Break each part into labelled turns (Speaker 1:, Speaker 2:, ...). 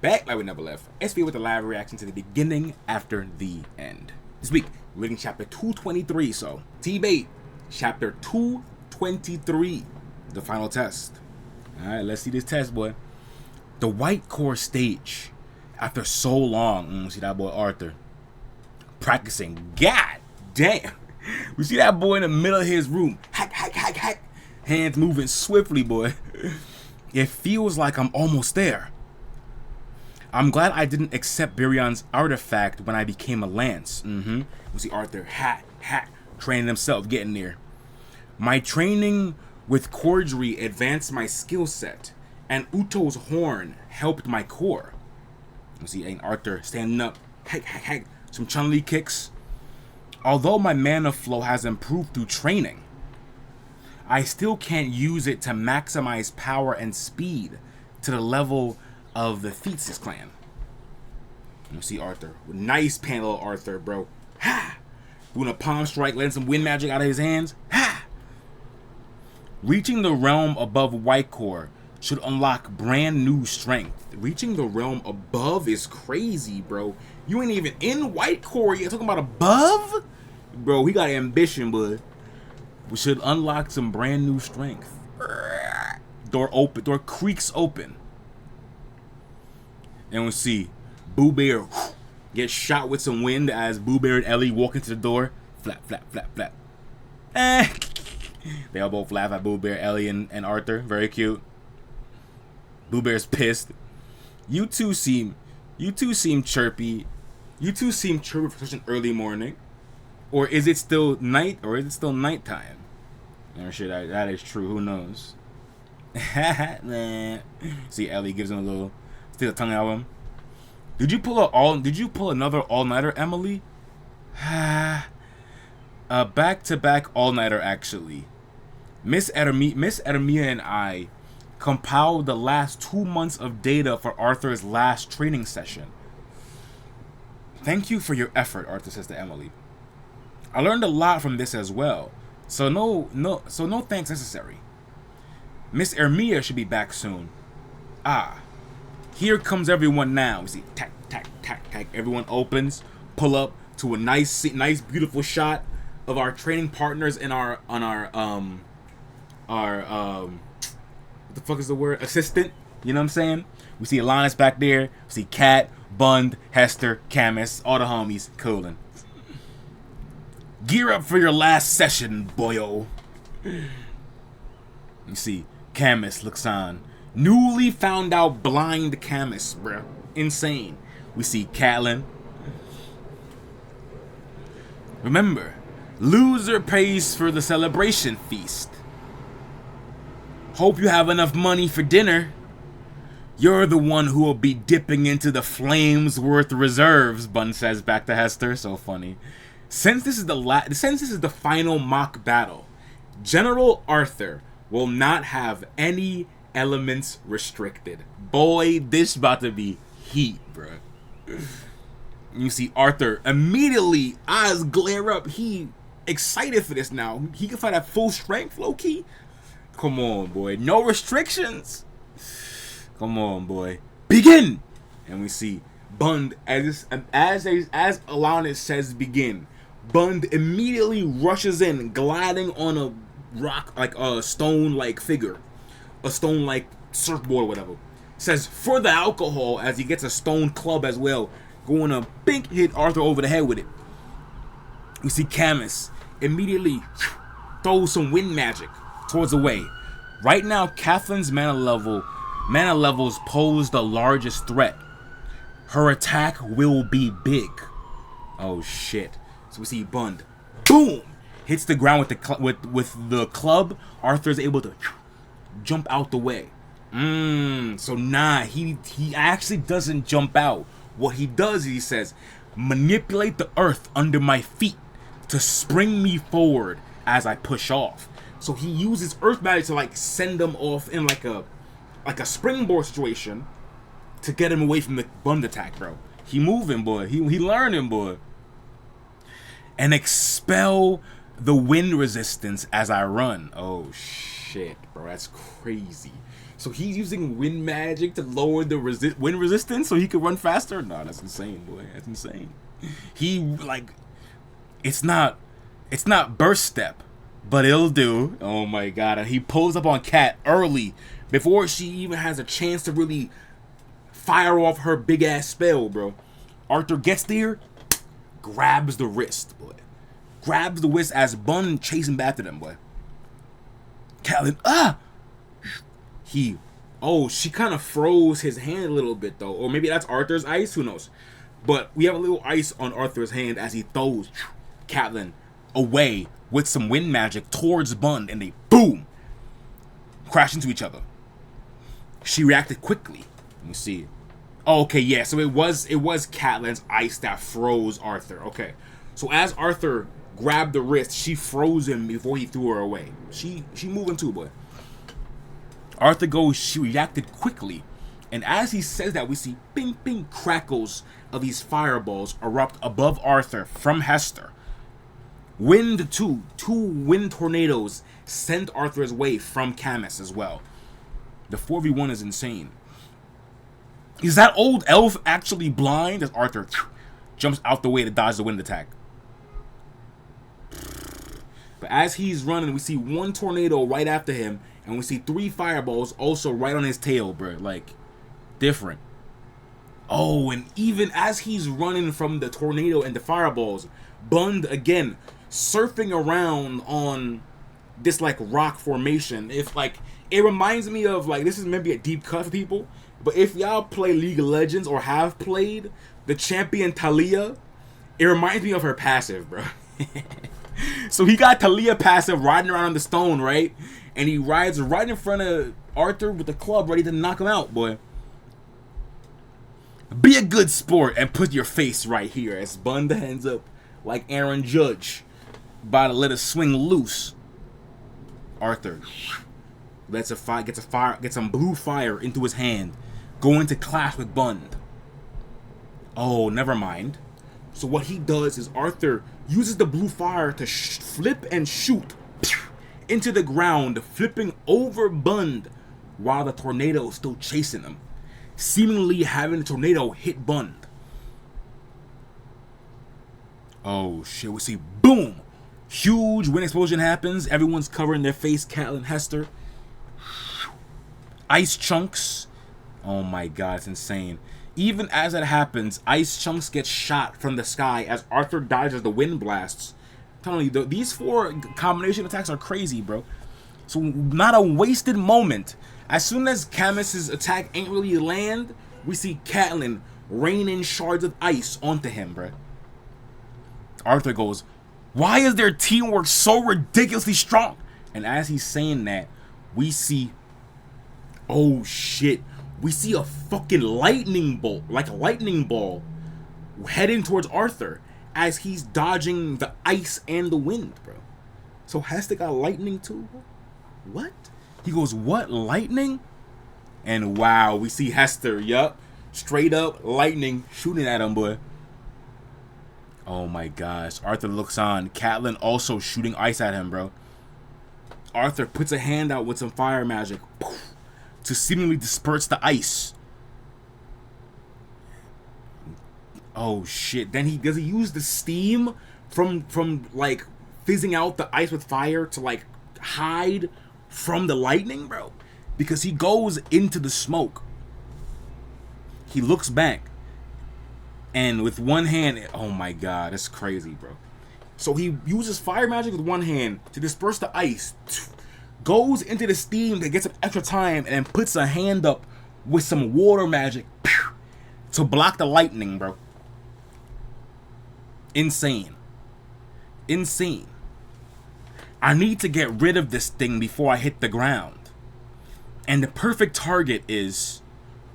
Speaker 1: back like we never left. SV with the live reaction to the beginning after the end. This week, we're reading chapter 223, so T-Bait, chapter 223, the final test. Alright, let's see this test, boy. The White Core stage. After so long, see that boy Arthur practicing. God damn. We see that boy in the middle of his room. Hack, hack, hack, hack. Hands moving swiftly, boy. It feels like I'm almost there. I'm glad I didn't accept Birion's artifact when I became a lance. We see Arthur, hack, hack, training himself, getting there. My training with Cordery advanced my skill set, and Uto's horn helped my core. You see Ain't Arthur standing up, hack, hack, hack, some Chun-Li kicks. Although my mana flow has improved through training, I still can't use it to maximize power and speed to the level of the Thesis clan. You see Arthur, nice panel of Arthur, bro. Ha! Doing a palm strike, letting some wind magic out of his hands. Ha! Reaching the realm above White Core should unlock brand new strength. Reaching the realm above is crazy, bro. You ain't even in White Core. You're talking about above? Bro, he got ambition, bud. We should unlock some brand new strength. Door open. Door creaks open. And we see Boo Bear get shot with some wind as Boo Bear and Ellie walk into the door. Flap, flap, flap, flap. They all both laugh at Boo Bear, Ellie, and Arthur. Very cute. Boo Bear's pissed. You two seem chirpy. You two seem chirpy for such an early morning. Or is it still night? Or is it still nighttime? I'm sure that is true. Who knows? See, Ellie gives him a little, stick the tongue out of him. Did you pull another all-nighter, Emily? Back-to-back all-nighter, actually. Miss Ermia and I compiled the last 2 months of data for Arthur's last training session. Thank you for your effort, Arthur says to Emily. I learned a lot from this as well, so no thanks necessary. Miss Ermia should be back soon. Ah, here comes everyone now. We see tack, tack, tack, tack. Everyone opens, pull up to a nice, beautiful shot of our training partners in our what the fuck is the word? Assistant. You know what I'm saying? We see Alanis back there. We see Kat, Bund, Hester, Camus, all the homies. Coolin'. Gear up for your last session, boyo. You see, Camus looks on. Newly found out blind Camus, bruh. Insane. We see Catelyn. Remember, loser pays for the celebration feast. Hope you have enough money for dinner. You're the one who will be dipping into the flames-worth reserves, Bun says back to Hester. So funny. Since this is the final mock battle, General Arthur will not have any elements restricted. Boy, this about to be heat, bro. You see Arthur immediately, eyes glare up. He excited for this now. He can fight at full strength, low-key. Come on, boy. No restrictions. Come on, boy. Begin! And we see Bund, as Alanis says begin, Bund immediately rushes in, gliding on a rock, like a stone-like figure. A stone-like surfboard or whatever. Says, for the alcohol, as he gets a stone club as well. Going to bink hit Arthur over the head with it. We see Camus immediately throws some wind magic towards the way. Right now, Catherine's mana levels pose the largest threat. Her attack will be big. Oh shit. So we see Bund, boom, hits the ground with the club. Arthur's able to jump out the way. So nah, he actually doesn't jump out. What he does is he says, manipulate the earth under my feet to spring me forward as I push off. So he uses earth magic to like send them off in like a springboard situation to get him away from the Bund attack, bro. He moving, boy. He learning, boy. And expel the wind resistance as I run. Oh shit, bro. That's crazy. So he's using wind magic to lower the wind resistance so he could run faster? No, that's insane, boy. That's insane. He, like, it's not burst step, but it'll do. Oh my god. And he pulls up on Kat early before she even has a chance to really fire off her big ass spell, bro. Arthur gets there, grabs the wrist, boy. Grabs the wrist as Bun chasing back to them, boy. Catelyn, she kind of froze his hand a little bit, though. Or maybe that's Arthur's ice, who knows. But we have a little ice on Arthur's hand as he throws Catelyn away with some wind magic towards Bun, and they, boom, crash into each other. She reacted quickly. Let me see. Oh, okay, yeah, so it was Catelyn's ice that froze Arthur. Okay, so as Arthur grabbed the wrist, she froze him before he threw her away. She moving too, boy. Arthur goes, she reacted quickly. And as he says that, we see bing, bing, crackles of these fireballs erupt above Arthur from Hester. Two wind tornadoes send Arthur's way from Camus as well. The 4v1 is insane. Is that old elf actually blind as Arthur jumps out the way to dodge the wind attack? But as he's running, we see one tornado right after him, and we see 3 fireballs also right on his tail, bro. Like, different. Oh, and even as he's running from the tornado and the fireballs, Bund again surfing around on this like rock formation. If like, it reminds me of like, this is maybe a deep cut for people, but if y'all play League of Legends or have played the champion Talia, it reminds me of her passive, bro. So he got Talia passive riding around on the stone, right? And he rides right in front of Arthur with the club ready to knock him out, boy. Be a good sport and put your face right here as Bund ends up like Aaron Judge, about to let it swing loose. Arthur gets some blue fire into his hand, going to clash with Bund. Oh, never mind. So what he does is Arthur uses the blue fire to flip and shoot into the ground, flipping over Bund while the tornado is still chasing him, seemingly having the tornado hit Bund. Oh shit, we see boom! Huge wind explosion happens. Everyone's covering their face, Catelyn, Hester. Ice chunks. Oh my god, it's insane. Even as that happens, ice chunks get shot from the sky as Arthur dodges the wind blasts. I'm telling you, these 4 combination attacks are crazy, bro. So not a wasted moment. As soon as Camus's attack ain't really land, we see Catelyn raining shards of ice onto him, bro. Arthur goes, why is their teamwork so ridiculously strong? And as he's saying that, we see, oh shit, we see a fucking lightning bolt, like a lightning ball, heading towards Arthur as he's dodging the ice and the wind, bro. So Hester got lightning too? What? He goes, what? Lightning? And wow, we see Hester, yup, straight up lightning shooting at him, boy. Oh my gosh. Arthur looks on. Catelyn also shooting ice at him, bro. Arthur puts a hand out with some fire magic to seemingly disperse the ice. Oh shit. Then does he use the steam from like fizzing out the ice with fire to like hide from the lightning, bro? Because he goes into the smoke. He looks back. And with one hand, oh my god, that's crazy, bro. So he uses fire magic with one hand to disperse the ice, goes into the steam that gets some extra time, and then puts a hand up with some water magic to block the lightning, bro. Insane. Insane. I need to get rid of this thing before I hit the ground. And the perfect target is,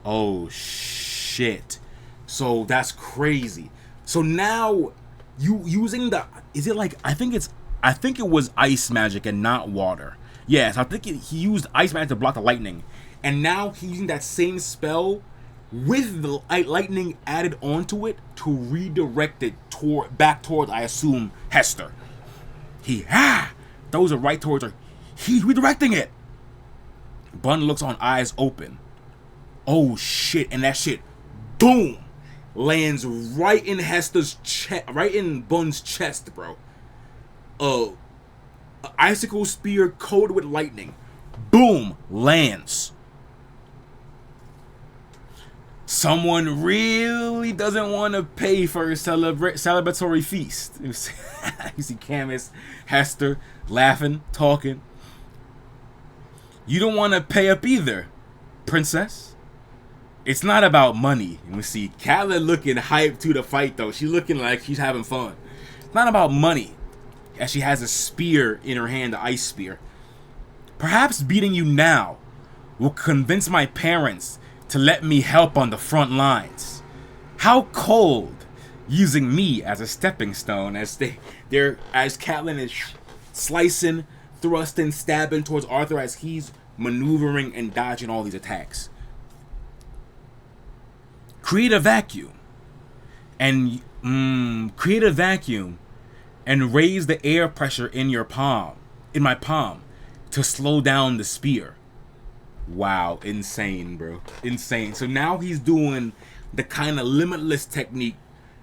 Speaker 1: oh shit. So that's crazy. So now you using the, is it like, I think it was ice magic and not water. Yes, I think he used ice magic to block the lightning. And now he's using that same spell with the lightning added onto it to redirect it back towards, I assume, Hester. He throws it right towards her. He's redirecting it. Bun looks on, eyes open. Oh shit, and that shit, boom, lands right in Hester's chest, right in Bun's chest, bro. An icicle spear coated with lightning, boom, lands. Someone really doesn't want to pay for a celebratory feast. You see Camus, Hester laughing, talking. You don't want to pay up either, princess. It's not about money. And we see Catelyn looking hyped to the fight, though. She's looking like she's having fun. It's not about money, as she has a spear in her hand, the ice spear. Perhaps beating you now will convince my parents to let me help on the front lines. How cold, using me as a stepping stone as Catelyn is slicing, thrusting, stabbing towards Arthur as he's maneuvering and dodging all these attacks. Create a vacuum and raise the air pressure in my palm to slow down the spear. Wow, insane, bro. Insane. So now he's doing the kind of limitless technique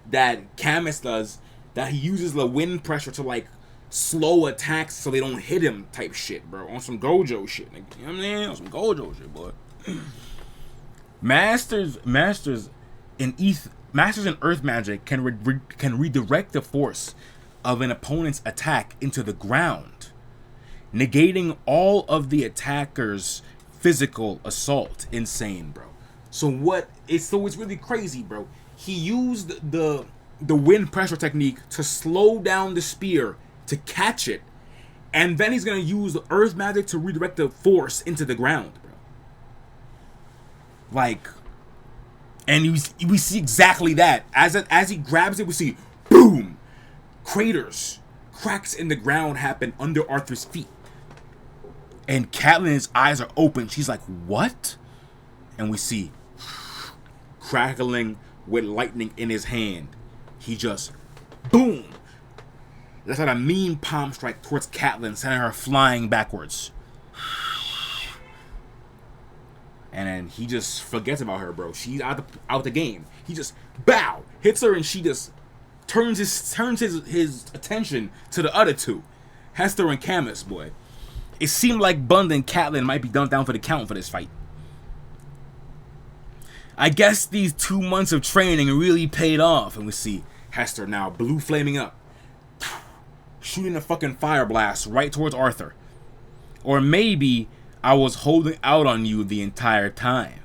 Speaker 1: that Camus does, that he uses the wind pressure to like slow attacks so they don't hit him type shit, bro. On some Gojo shit. You know what I mean? On some Gojo shit, boy. Masters in Earth magic can redirect the force of an opponent's attack into the ground, negating all of the attacker's physical assault. Insane, bro. So it's really crazy, bro. He used the wind pressure technique to slow down the spear to catch it, and then he's gonna use the earth magic to redirect the force into the ground, bro. Like, and we see exactly that. As he grabs it, we see boom, cracks in the ground happen under Arthur's feet. And Catelyn's eyes are open. She's like, what? And we see crackling with lightning in his hand. He just, boom. That's like a mean palm strike towards Catelyn, sending her flying backwards. And then he just forgets about her, bro. She's out the game. He just, bow, hits her, and she just turns his attention to the other two. Hester and Camus, boy. It seemed like Bund and Catelyn might be down for the count for this fight. I guess these 2 months of training really paid off. And we see Hester now, blue flaming up, shooting a fucking fire blast right towards Arthur. Or maybe I was holding out on you the entire time.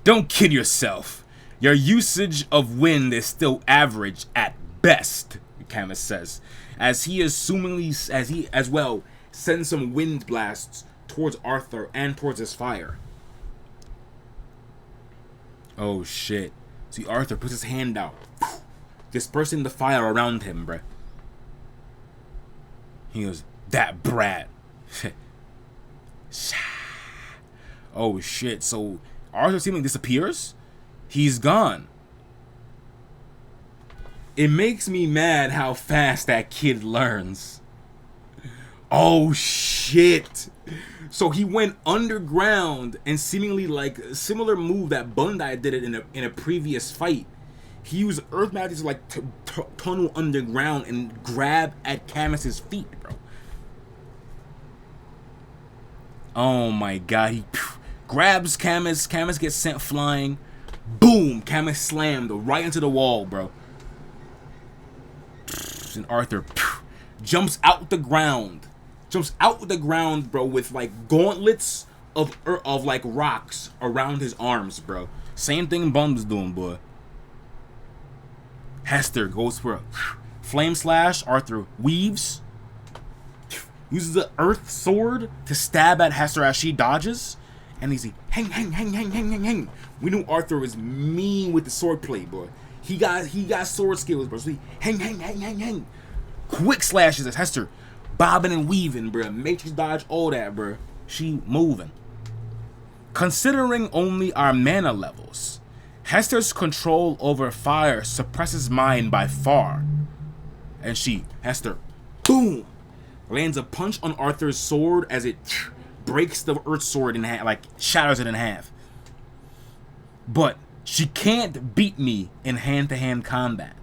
Speaker 1: Don't kid yourself. Your usage of wind is still average at best, Camus says, as he as well sends some wind blasts towards Arthur and towards his fire. Oh shit. See, Arthur puts his hand out, dispersing the fire around him, bruh. He goes, that brat. Oh shit. So Arthur seemingly disappears? He's gone. It makes me mad how fast that kid learns. Oh shit. So he went underground and seemingly like a similar move that Bundai did it in a previous fight. He used earth magic to like tunnel underground and grab at Camus's feet, bro. Oh my god, he grabs Camus. Camus gets sent flying. Boom! Camus slammed right into the wall, bro. And Arthur jumps out the ground. Bro, with like gauntlets of like rocks around his arms, bro. Same thing Bum's doing, boy. Hester goes for a flame slash. Arthur weaves, uses the earth sword to stab at Hester as she dodges, and he's like, hang. We knew Arthur was mean with the sword play, boy. He got sword skills, bro. So he hang. Quick slashes at Hester, bobbing and weaving, bro. Matrix dodge, all that, bro. She moving. Considering only our mana levels, Hester's control over fire suppresses mine by far. And Hester, boom, lands a punch on Arthur's sword as it breaks the Earth Sword in half, like shatters it in half. But she can't beat me in hand-to-hand combat.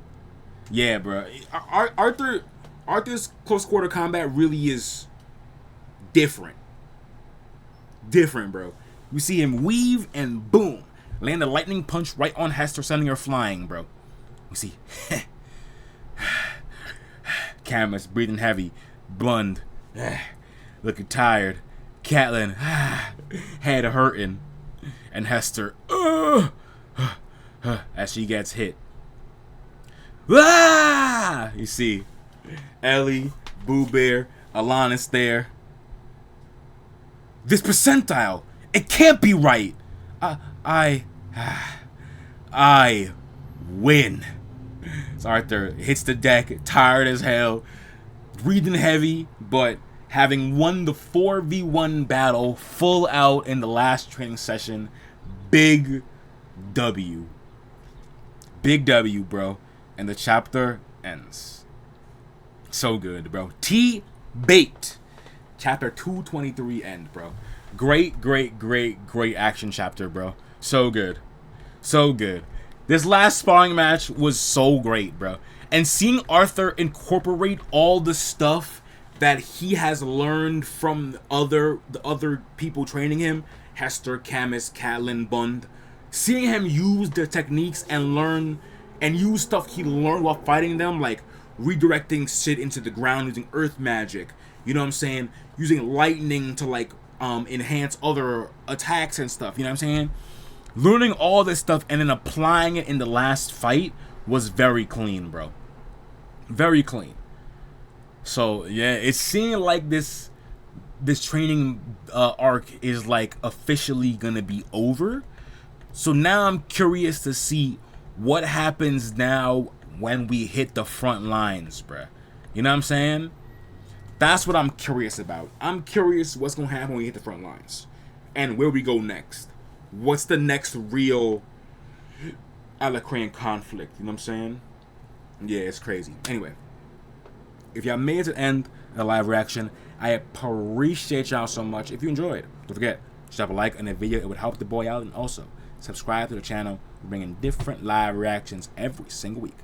Speaker 1: Yeah, bro. Arthur's close quarter combat really is different. Different, bro. You see him weave and boom, land a lightning punch right on Hester, sending her flying, bro. You see, Camus breathing heavy, Blonde looking tired, Catelyn head hurting, and Hester as she gets hit. You see, Ellie, Boo Bear, Alanis there. This percentile, it can't be right. I win. So Arthur hits the deck, tired as hell, breathing heavy, but having won the 4v1 battle full out in the last training session. Big W. Big W, bro. And the chapter ends. So good, bro. T-Bait. Chapter 223 end, bro. Great action chapter, bro. So good. So good. This last sparring match was so great, bro. And seeing Arthur incorporate all the stuff that he has learned from the other people training him, Hester, Camus, Catelyn, Bund, seeing him use the techniques and learn and use stuff he learned while fighting them, like redirecting shit into the ground using earth magic, you know what I'm saying? Using lightning to like enhance other attacks and stuff, you know what I'm saying? Learning all this stuff and then applying it in the last fight was very clean, bro. Very clean. So yeah, it's seeming like this training arc is like officially gonna be over. So now I'm curious to see what happens now when we hit the front lines, bruh. You know what I'm saying? That's what I'm curious about. I'm curious what's gonna happen when we hit the front lines and where we go next. What's the next real Alacran conflict? You know what I'm saying? Yeah, it's crazy. Anyway, if y'all made it to the end of the live reaction, I appreciate y'all so much. If you enjoyed, don't forget to drop a like on the video. It would help the boy out, and also subscribe to the channel. We're bringing different live reactions every single week.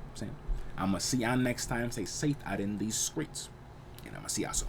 Speaker 1: I'm gonna see y'all next time. Stay safe out in these streets, and I'm gonna see y'all soon.